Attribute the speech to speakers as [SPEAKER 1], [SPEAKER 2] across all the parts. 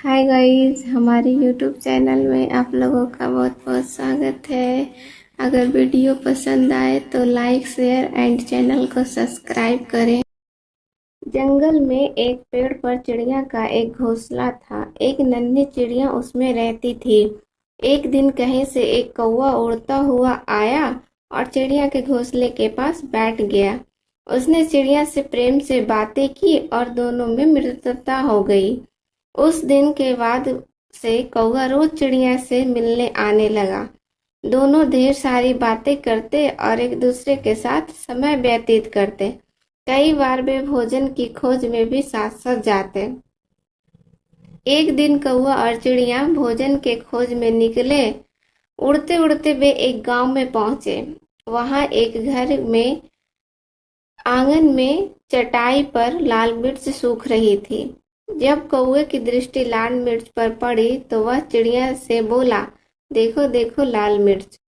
[SPEAKER 1] Hi guys, हमारे YouTube channel में आप लोगों का बहुत बहुत स्वागत है। अगर वीडियो पसंद आए तो लाइक शेयर एंड चैनल को सब्सक्राइब करें। जंगल में एक पेड़ पर चिड़िया का एक घोंसला था। एक नन्ही चिड़िया उसमें रहती थी। एक दिन कहीं से एक कौवा उड़ता हुआ आया और चिड़िया के घोंसले के पास बैठ गया। उसने चिड़िया से प्रेम से बातें की और दोनों में मित्रता हो गई। उस दिन के बाद से कौवा रोज चिड़िया से मिलने आने लगा। दोनों ढेर सारी बातें करते और एक दूसरे के साथ समय व्यतीत करते। कई बार वे भोजन की खोज में भी साथ साथ जाते। एक दिन कौवा और चिड़िया भोजन के खोज में निकले। उड़ते उड़ते वे एक गांव में पहुंचे। वहां एक घर में आंगन में चटाई पर लाल मिर्च सूख रही थी। जब कौवे की दृष्टि लाल मिर्च पर पड़ी तो वह चिड़िया से बोला, देखो देखो लाल मिर्च।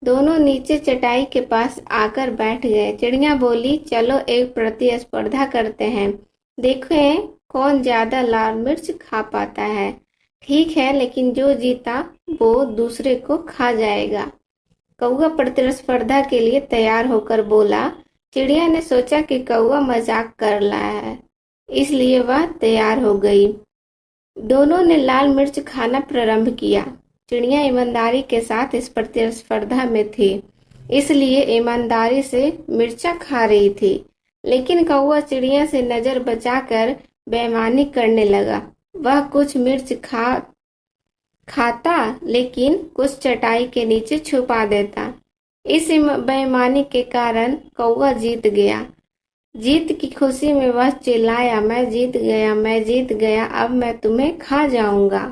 [SPEAKER 1] दोनों नीचे चटाई के पास आकर बैठ गए। चिड़िया बोली, चलो एक प्रतिस्पर्धा करते हैं, देखें कौन ज्यादा लाल मिर्च खा पाता है। ठीक है, लेकिन जो जीता वो दूसरे को खा जाएगा। कौवा प्रतिस्पर्धा के लिए तैयार होकर बोला। चिड़िया ने सोचा कि कौवा मजाक कर रहा है, इसलिए वह तैयार हो गई। दोनों ने लाल मिर्च खाना प्रारंभ किया। चिड़िया ईमानदारी के साथ इस प्रतिस्पर्धा में थी, इसलिए ईमानदारी से मिर्चा खा रही थी। लेकिन कौवा चिड़िया से नजर बचाकर बेईमानी करने लगा। वह कुछ मिर्च खाता लेकिन कुछ चटाई के नीचे छुपा देता। इस बेईमानी के कारण कौवा जीत गया। जीत की खुशी में वह चिल्लाया, मैं जीत गया, मैं जीत गया, अब मैं तुम्हें खा जाऊंगा।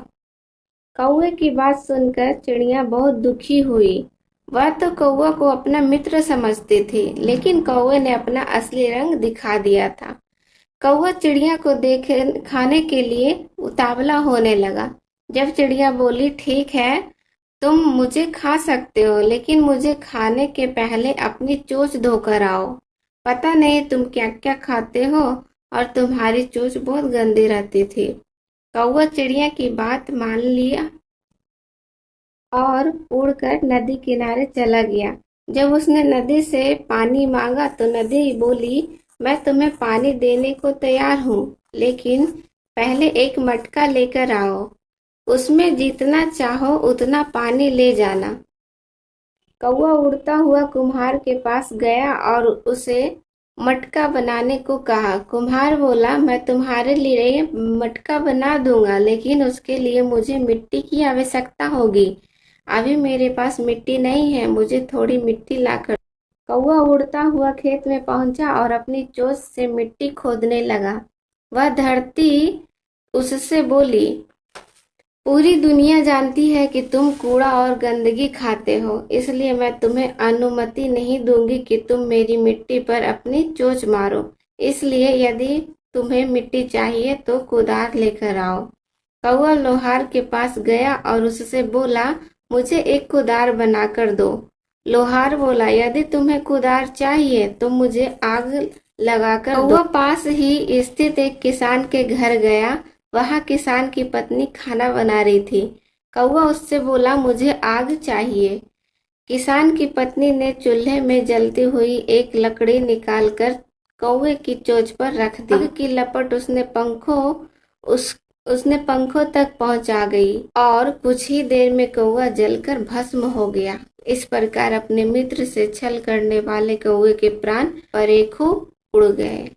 [SPEAKER 1] कौवे की बात सुनकर चिड़िया बहुत दुखी हुई। वह तो कौवा को अपना मित्र समझती थी, लेकिन कौवे ने अपना असली रंग दिखा दिया था। कौवा चिड़िया को खाने के लिए उतावला होने लगा। जब चिड़िया बोली, ठीक है, तुम मुझे खा सकते हो, लेकिन मुझे खाने के पहले अपनी चोंच धोकर आओ। पता नहीं तुम क्या क्या खाते हो और तुम्हारी चोंच बहुत गंदी रहती थी। कौवा चिड़िया की बात मान लिया और उड़कर नदी किनारे चला गया। जब उसने नदी से पानी मांगा तो नदी बोली, मैं तुम्हें पानी देने को तैयार हूँ, लेकिन पहले एक मटका लेकर आओ, उसमें जितना चाहो उतना पानी ले जाना। कौवा उड़ता हुआ कुम्हार के पास गया और उसे मटका बनाने को कहा। कुम्हार बोला, मैं तुम्हारे लिए मटका बना दूंगा, लेकिन उसके लिए मुझे मिट्टी की आवश्यकता होगी। अभी मेरे पास मिट्टी नहीं है, मुझे थोड़ी मिट्टी लाकर। कौवा उड़ता हुआ खेत में पहुंचा और अपनी चोंच से मिट्टी खोदने लगा। वह धरती उससे बोली, पूरी दुनिया जानती है कि तुम कूड़ा और गंदगी खाते हो, इसलिए मैं तुम्हें अनुमति नहीं दूंगी कि तुम मेरी मिट्टी पर अपनी चोंच मारो। इसलिए यदि तुम्हें मिट्टी चाहिए तो कुदार लेकर आओ। कौवा लोहार के पास गया और उससे बोला, मुझे एक कुदार बनाकर दो। लोहार बोला, यदि तुम्हें कुदार चाहिए तो मुझे आग लगाकर दो। कौवा पास ही स्थित एक किसान के घर गया। वहां किसान की पत्नी खाना बना रही थी। कौवा उससे बोला, मुझे आग चाहिए। किसान की पत्नी ने चूल्हे में जलती हुई एक लकड़ी निकालकर कौवे की चोंच पर रख दी। आग की लपट उसने पंखों तक पहुंचा गई और कुछ ही देर में कौवा जलकर भस्म हो गया। इस प्रकार अपने मित्र से छल करने वाले कौवे के प्राण परेखों उड़ गए।